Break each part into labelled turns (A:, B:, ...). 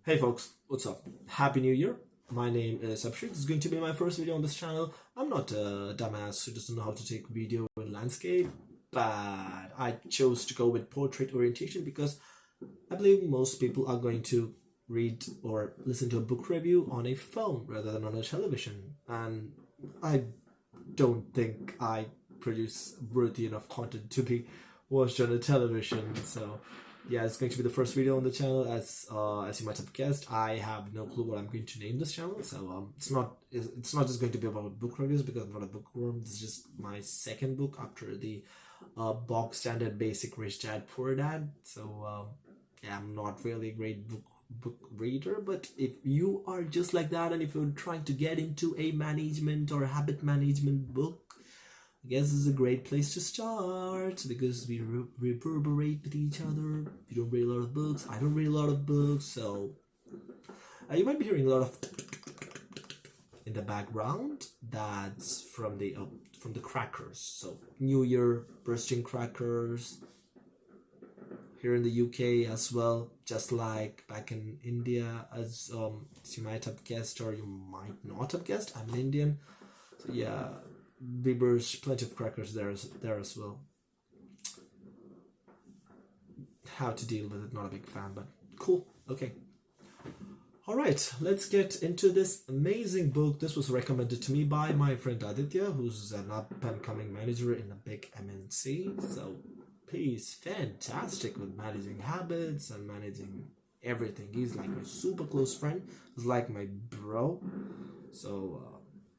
A: Hey folks, what's up? Happy New Year. My name is Abhishek. This is going to be my first video on this channel. I'm not a dumbass who doesn't know how to take video in landscape, but I chose to go with portrait orientation because I believe most people are going to read or listen to a book review on a phone rather than on a television. And I don't think I produce worthy enough content to be watched on a television. So yeah, it's going to be the first video on the channel. As you might have guessed, I have no clue what I'm going to name this channel. So it's not just going to be about book reviews because I'm not a bookworm. This is just my second book after the bog standard basic Rich Dad Poor Dad. So yeah, I'm not really a great book reader, but if you are just like that and if you're trying to get into a management or habit management book, I guess this is a great place to start because we reverberate with each other. We don't read a lot of books. I don't read a lot of books, so you might be hearing a lot of in the background. That's from the crackers. So New Year bursting crackers here in the UK as well, just like back in India, as you might have guessed or you might not have guessed. I'm an Indian, so yeah. We burst plenty of crackers there as well. How to deal with it, not a big fan, but cool. Okay. Alright, let's get into this amazing book. This was recommended to me by my friend Aditya, who's an up-and-coming manager in a big MNC. So he's fantastic with managing habits and managing everything. He's like my super close friend. He's like my bro. So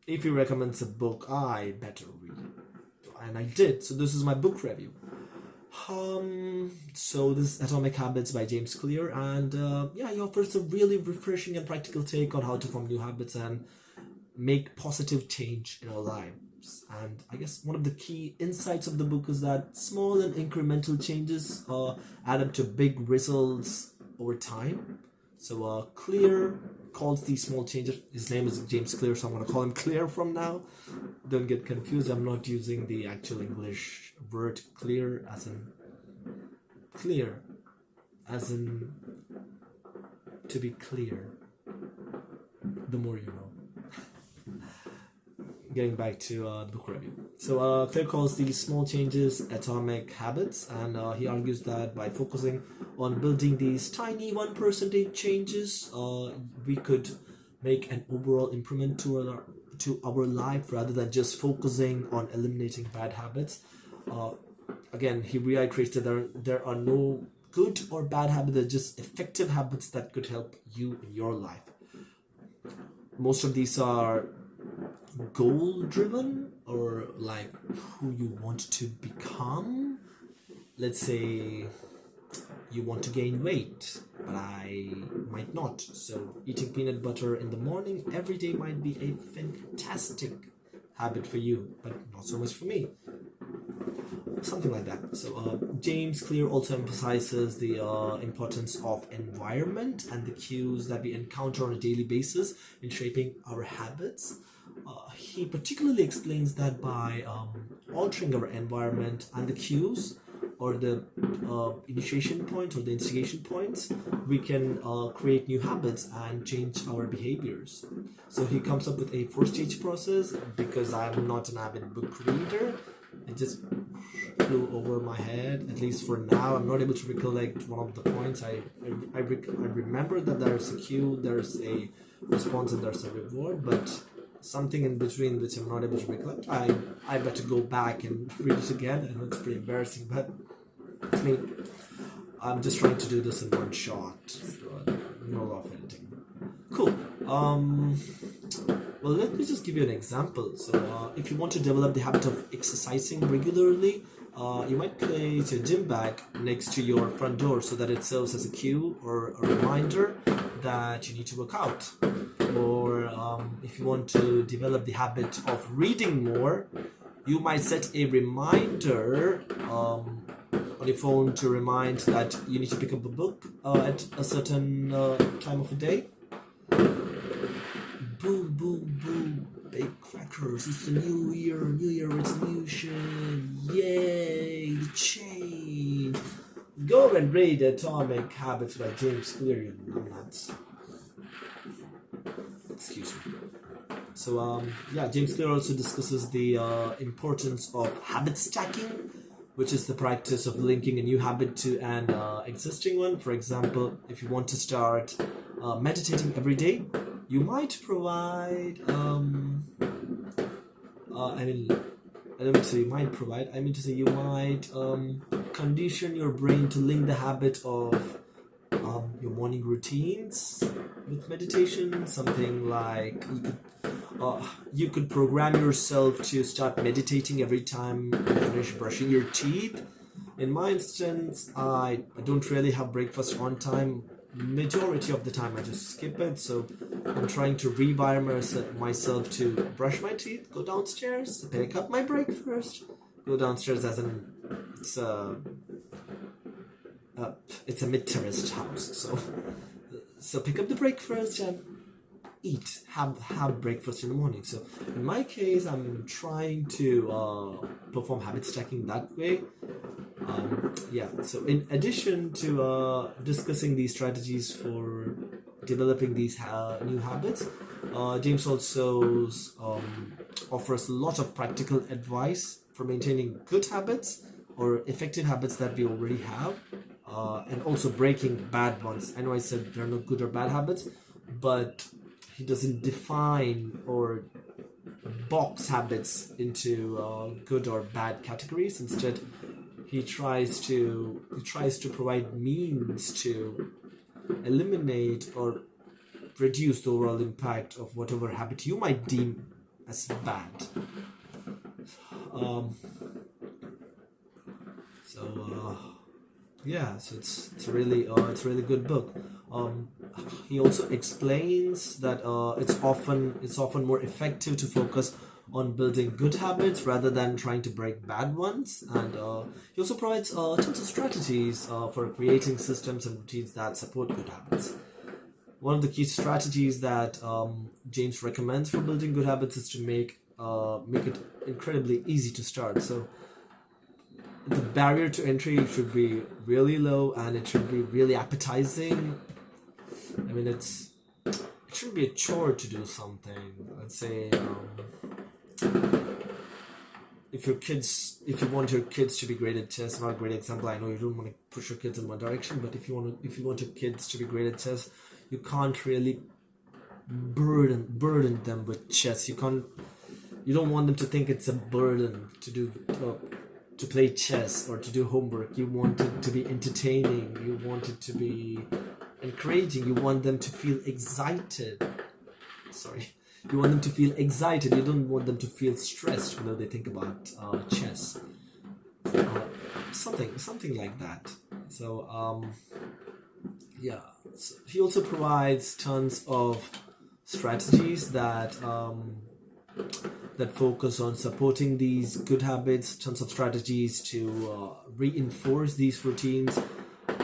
A: if he recommends a book, I better read it. And I did. So this is my book review. So this is Atomic Habits by James Clear, and yeah, he offers a really refreshing and practical take on how to form new habits and make positive change in our lives. And I guess one of the key insights of the book is that small and incremental changes add up to big results over time. So Clear calls these small changes. His name is James Clear, so I'm going to call him Clear from now. Don't get confused. I'm not using the actual English word clear as in to be clear. The more you know. Getting back to the book review. So Clear calls these small changes atomic habits, and he argues that by focusing on building these tiny 1% changes, we could make an overall improvement to our life rather than just focusing on eliminating bad habits. Again, he reiterates that there are no good or bad habits, they're just effective habits that could help you in your life. Most of these are goal driven or like who you want to become. Let's say you want to gain weight, but I might not. So eating peanut butter in the morning every day might be a fantastic habit for you, but not so much for me. Something like that. So James Clear also emphasizes the importance of environment and the cues that we encounter on a daily basis in shaping our habits. He particularly explains that by altering our environment and the cues or the initiation point or the instigation points, we can create new habits and change our behaviors. So he comes up with a 4-stage process. Because I'm not an avid book reader, it just flew over my head. At least for now, I'm not able to recollect one of the points. I remember that there's a cue, there's a response, and there's a reward, but something in between which I'm not able to recollect. I better go back and read it again. I know it's pretty embarrassing, but it's me. I'm just trying to do this in one shot. No lot of editing. Cool. Well, let me just give you an example. So if you want to develop the habit of exercising regularly, you might place your gym bag next to your front door so that it serves as a cue or a reminder that you need to work out. Or if you want to develop the habit of reading more, you might set a reminder on your phone to remind that you need to pick up a book at a certain time of the day. Boom, boom, boom, bake crackers. It's the new year resolution. Yay, the change. Go and read Atomic Habits by James Clear, you nuts. Excuse me. So yeah, James Clear also discusses the importance of habit stacking, which is the practice of linking a new habit to an existing one. For example, if you want to start meditating every day, you might provide. I don't mean to say you might provide. I mean to say you might condition your brain to link the habit of your morning routines with meditation. Something like you could program yourself to start meditating every time you finish brushing your teeth. In my instance, I don't really have breakfast on time. Majority of the time I just skip it, so I'm trying to rewire myself to brush my teeth, go downstairs, pick up my breakfast, go downstairs, as in it's a mid-terraced house, so pick up the breakfast and eat, have breakfast in the morning. So in my case, I'm trying to perform habit stacking that way. Yeah, so in addition to discussing these strategies for developing these new habits, James also offers a lot of practical advice for maintaining good habits or effective habits that we already have, and also breaking bad ones. I know I said there are no good or bad habits, but he doesn't define or box habits into good or bad categories. Instead, he tries to provide means to eliminate or reduce the overall impact of whatever habit you might deem as bad. Yeah, so it's a really good book. He also explains that it's often more effective to focus on building good habits rather than trying to break bad ones, and he also provides tons of strategies for creating systems and routines that support good habits. One of the key strategies that James recommends for building good habits is to make it incredibly easy to start. So the barrier to entry should be really low, and it should be really appetizing. I mean, it shouldn't be a chore to do something. Let's say if you want your kids to be great at chess, not a great example, I know you don't want to push your kids in one direction, but if you want your kids to be great at chess, you can't really burden them with chess. You don't want them to think it's a burden to play chess or to do homework. You want it to be entertaining. You want it to be encouraging. You want them to feel excited. You want them to feel excited. You don't want them to feel stressed whenever they think about chess. Something like that. So yeah. So he also provides tons of strategies that focus on supporting these good habits. Tons of strategies to reinforce these routines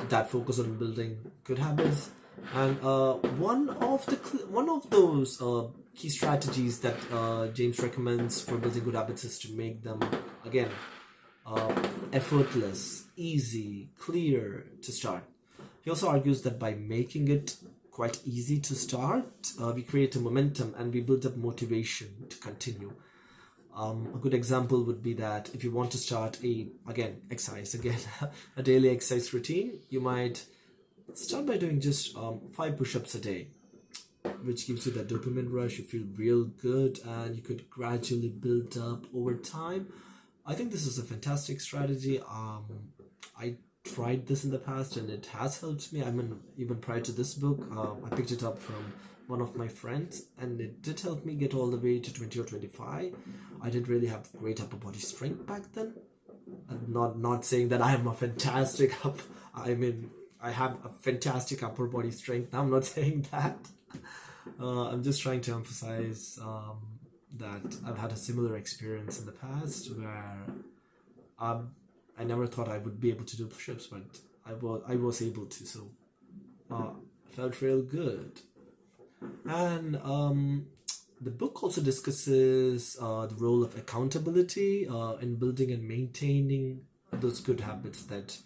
A: that focus on building good habits. And one of those key strategies that James recommends for building good habits is to make them, again, effortless, easy, clear to start. He also argues that by making it quite easy to start, we create a momentum and we build up motivation to continue. A good example would be that if you want to start a daily exercise routine, you might start by doing just 5 push-ups a day, which gives you that dopamine rush. You feel real good, and you could gradually build up over time. I think this is a fantastic strategy. I tried this in the past, and it has helped me. I mean, even prior to this book, I picked it up from one of my friends, and it did help me get all the way to 20 or 25. I didn't really have great upper body strength back then. I'm not saying that I am a fantastic I have a fantastic upper body strength. I'm not saying that. I'm just trying to emphasize that I've had a similar experience in the past where I never thought I would be able to do push-ups, but I was able to. So felt real good. And the book also discusses the role of accountability in building and maintaining those good habits that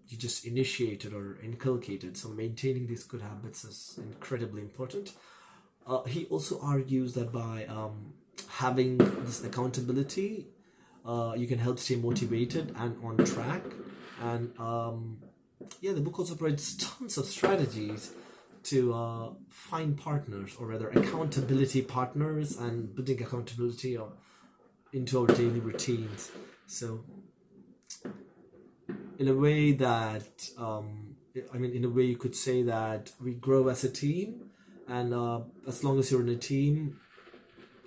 A: you just initiated or inculcated. So maintaining these good habits is incredibly important. He also argues that by having this accountability, you can help stay motivated and on track. And yeah, the book also provides tons of strategies to find partners, or rather accountability partners, and putting accountability into our daily routines. So in a way that in a way you could say that we grow as a team, and as long as you're in a team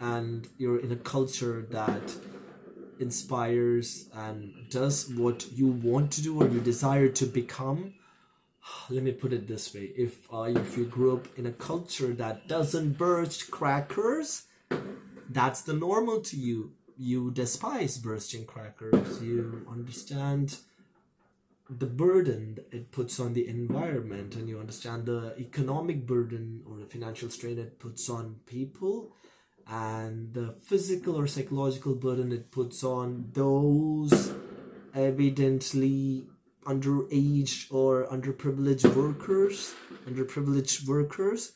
A: and you're in a culture that inspires and does what you want to do or you desire to become. Let me put it this way: if you grew up in a culture that doesn't burst crackers, that's the normal to you. You despise bursting crackers. You understand the burden it puts on the environment, and you understand the economic burden or the financial strain it puts on people, and the physical or psychological burden it puts on those evidently underaged or underprivileged workers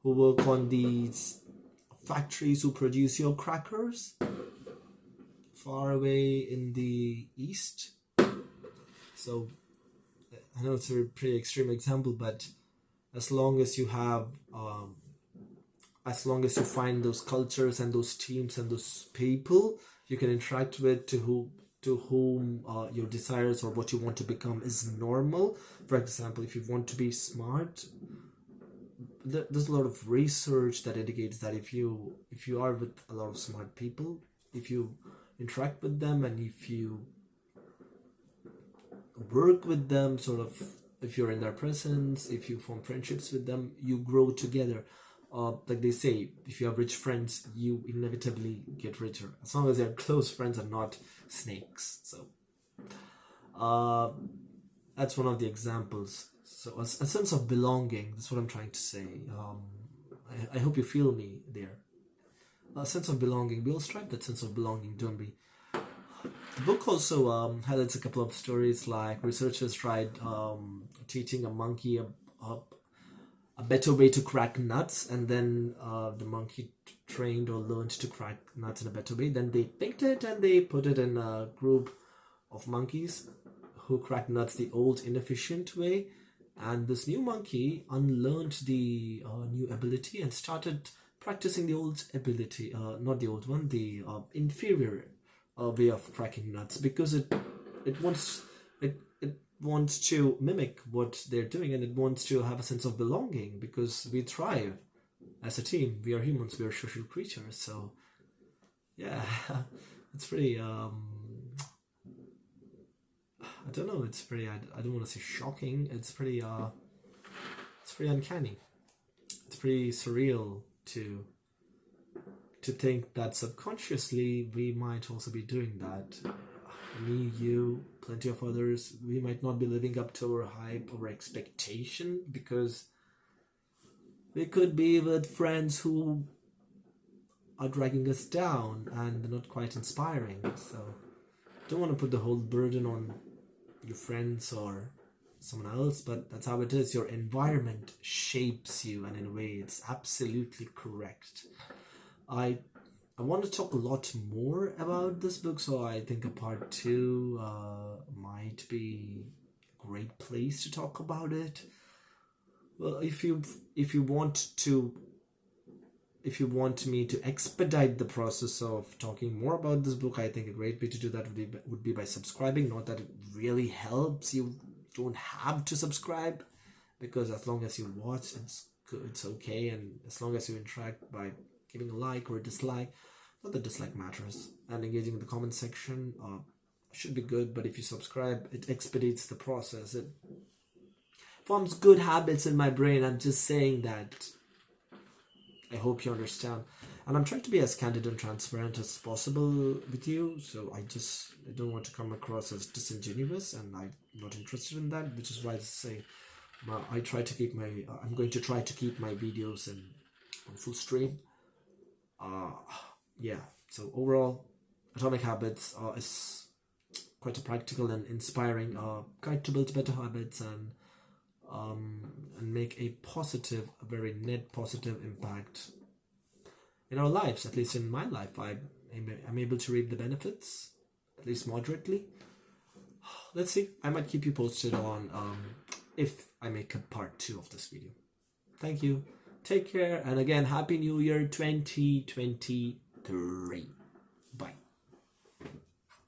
A: who work on these factories who produce your crackers far away in the east. So I know it's a pretty extreme example, but as long as you have as long as you find those cultures and those teams and those people you can interact with, to whom your desires or what you want to become is normal. For example, if you want to be smart, there's a lot of research that indicates that if you are with a lot of smart people, if you interact with them and if you work with them, sort of, if you're in their presence, if you form friendships with them, you grow together. Like they say, if you have rich friends, you inevitably get richer, as long as they're close friends and not snakes. So that's one of the examples. So a sense of belonging, that's what I'm trying to say. I hope you feel me there. A sense of belonging. We all strive that sense of belonging, don't we? The book also highlights a couple of stories, like researchers tried teaching a monkey a better way to crack nuts, and then the monkey trained or learned to crack nuts in a better way. Then they picked it and they put it in a group of monkeys who cracked nuts the old inefficient way, and this new monkey unlearned the new ability and started practicing the old ability, not the old one, the inferior way of cracking nuts, because it wants to mimic what they're doing, and it wants to have a sense of belonging, because we thrive as a team. We are humans, we are social creatures. So yeah, it's pretty I don't know, it's pretty, I don't want to say shocking, it's pretty uncanny, it's pretty surreal to think that subconsciously we might also be doing that. Me, you, plenty of others, we might not be living up to our hype or expectation, because we could be with friends who are dragging us down and not quite inspiring. So don't want to put the whole burden on your friends or someone else, but that's how it is. Your environment shapes you, and in a way it's absolutely correct. I want to talk a lot more about this book, so I think a part 2 might be a great place to talk about it. Well, if you want me to expedite the process of talking more about this book, I think a great way to do that would be by subscribing. Not that it really helps. You don't have to subscribe, because as long as you watch, it's okay, and as long as you interact by giving a like or a dislike, not that dislike matters, and engaging in the comment section should be good. But if you subscribe, it expedites the process. It forms good habits in my brain. I'm just saying that. I hope you understand. And I'm trying to be as candid and transparent as possible with you, so I don't want to come across as disingenuous, and I'm not interested in that, which is why I say I'm going to try to keep my videos on full stream. Yeah, so overall, Atomic Habits is quite a practical and inspiring guide to build better habits and make a very net positive impact in our lives. At least in my life, I'm able to reap the benefits, at least moderately. Let's see. I might keep you posted on if I make a part 2 of this video. Thank you. Take care. And again, Happy New Year 2023.